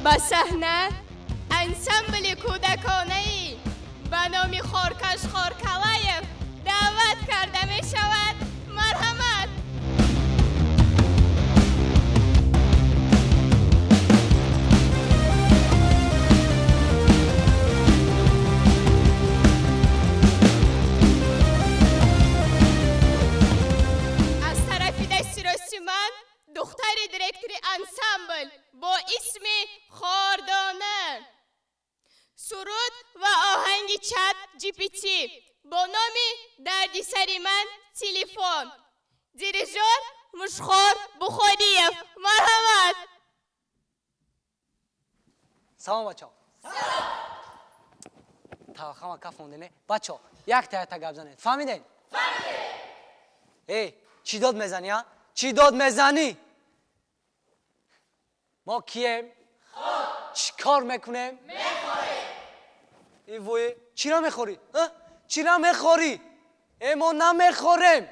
با صحنه انسمبل کودکانه‌ای به نام خورکش خورکلایف دعوت کرده می شود. مرحمت. از طرف دست راست من دختر دیرکتور انسمبل با اسم خاردانه، سرود و آهنگ چت جی پی تی با نام دردسر من تلفن، دیریژور مشخور بخوریف. مرحمت. سلام بچه ها. تا خواهم کف موندنه بچه ها یک تا گپ زنید. فهمیدین؟ ای چی داد میزنی ها؟ چی داد میزنی؟ ما کیم؟ چی کار میکنیم؟ ای وای چی را میخوری؟ چی را میخوری؟ ای ما نمیخوریم،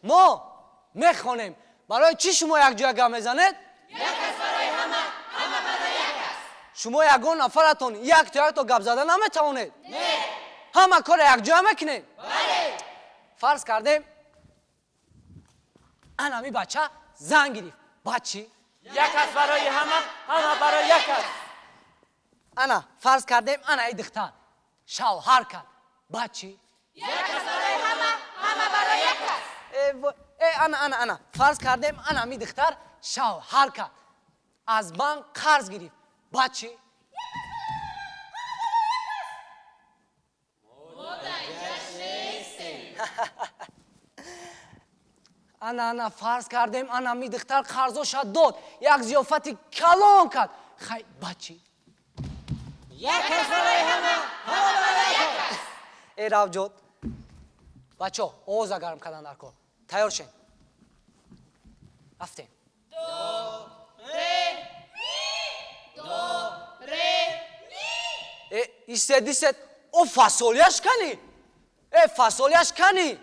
ما میخونیم. برای چی شما یک جا گپ میزنید؟ یک است برای همه، همه برای یک است. شما یگان نفرتون یک تا گپ زدن نمیتوانید؟ نه. همه کار یک جا میکنید؟ بله. فرض کردیم انمی بچه زنگ گرفت. بچه یک است برای همه، همه برای یک است. انا فرض کردیم انا ای دختر شوهر کرد. بچه یک است برای همه، همه برای یک است. انا فرض کردیم انا می دختر شوهر کرد، از بانک قرض گرفت. بچه انا فرض کردیم انا می دختر قرضش داد، یک ضیافت کلان کرد. خیلی بچه یک است برای همه، همه برای یک است. ای راوجود بچه ها آوازه گرم کردن در کار. تیار شین. رفتیم. دو ره می. ایستد او فاصولیش کنی. فاصولیش کنی.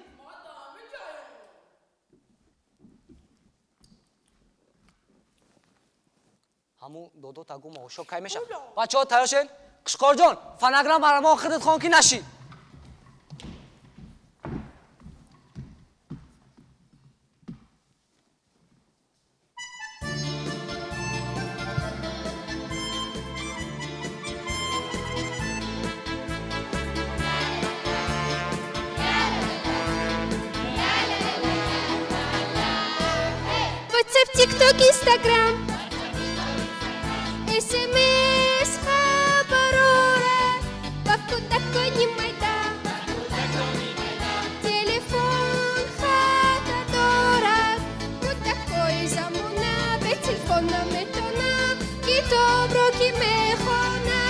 همون دو تا گم آشو کی میشه. بچه ها تیار شین. قشقار جان فنگرام برای ما خودت خانکی نشی. WhatsApp, TikTok, Instagram, SMS خبراره با کودکانی میدان، تلفن خط دارد، کودکای زمانه به تلفن نمیتونه کتاب رو کی میخونه.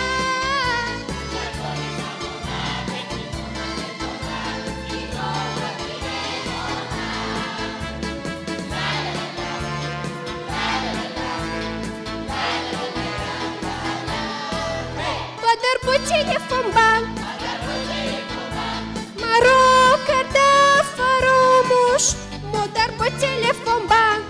با تلفن بند مرا کرده فراموش، مادر با تلفن بند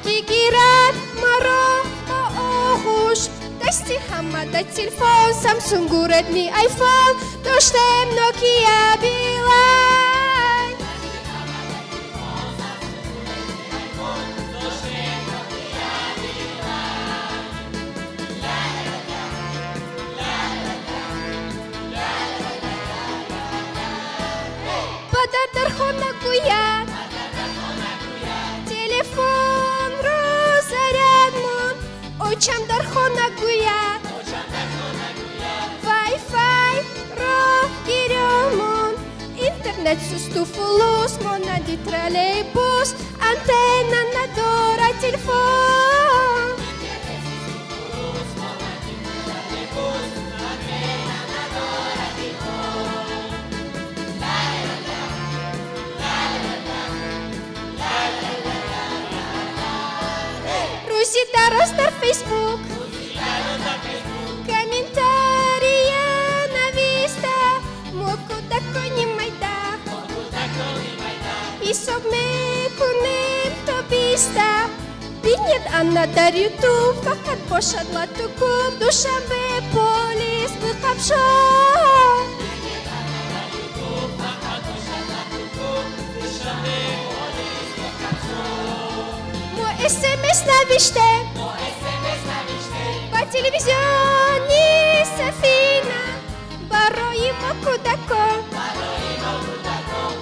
کی گیرد مرا با آغوش. دستی همه در تلفن سامسونگ و ردمی آیفون، داشتم نوکیا بیلای. در خانه گوید تلفن رو زدمون، اوچم در خانه گوید وای فای رو گیرمون، اینترنت سوست و فلوس مانند ترالبوس، انتنا نداره تلفن. روزی دراز در فیسبوک کامنتاریا نویسته، ما کودکانی میده حساب میکنیم تا بیسته، нет, Анна Дарюту, факат бошад латукум, Душанбе полис быкапшо. Мо СМС навиште, по телевизионе Софина, барои мокудако,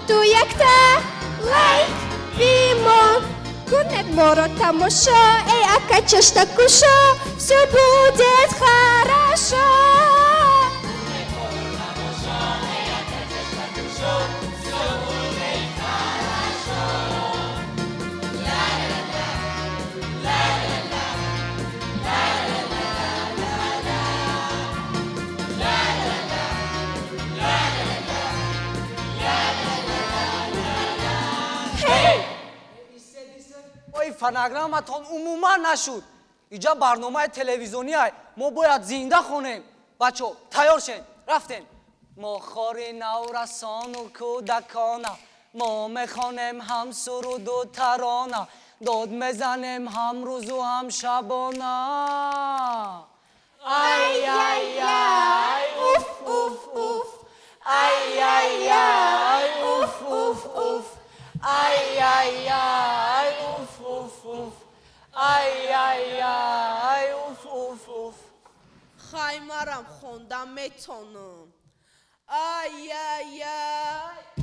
ту якта лайк бимон, кунет моро тамошо, эй акачаш такушо, все будет хорошо. ой фонограмматон умуман нашуд иҷа барномаи телевизионӣ ай мо бояд зинда хонем бачо тайёр шен рафтем мо хори наврасону кӯдакона мо мехонем ҳам суруду тарона дод мезанем ҳам рӯзу ҳам шабона ай ай ай уф уф уф ай ай ай уф уф уф ай ай ай уф уф уф ай ай ай уф уф уф Խայմարամ խոնդա մեթոնը, այ, այ, այ,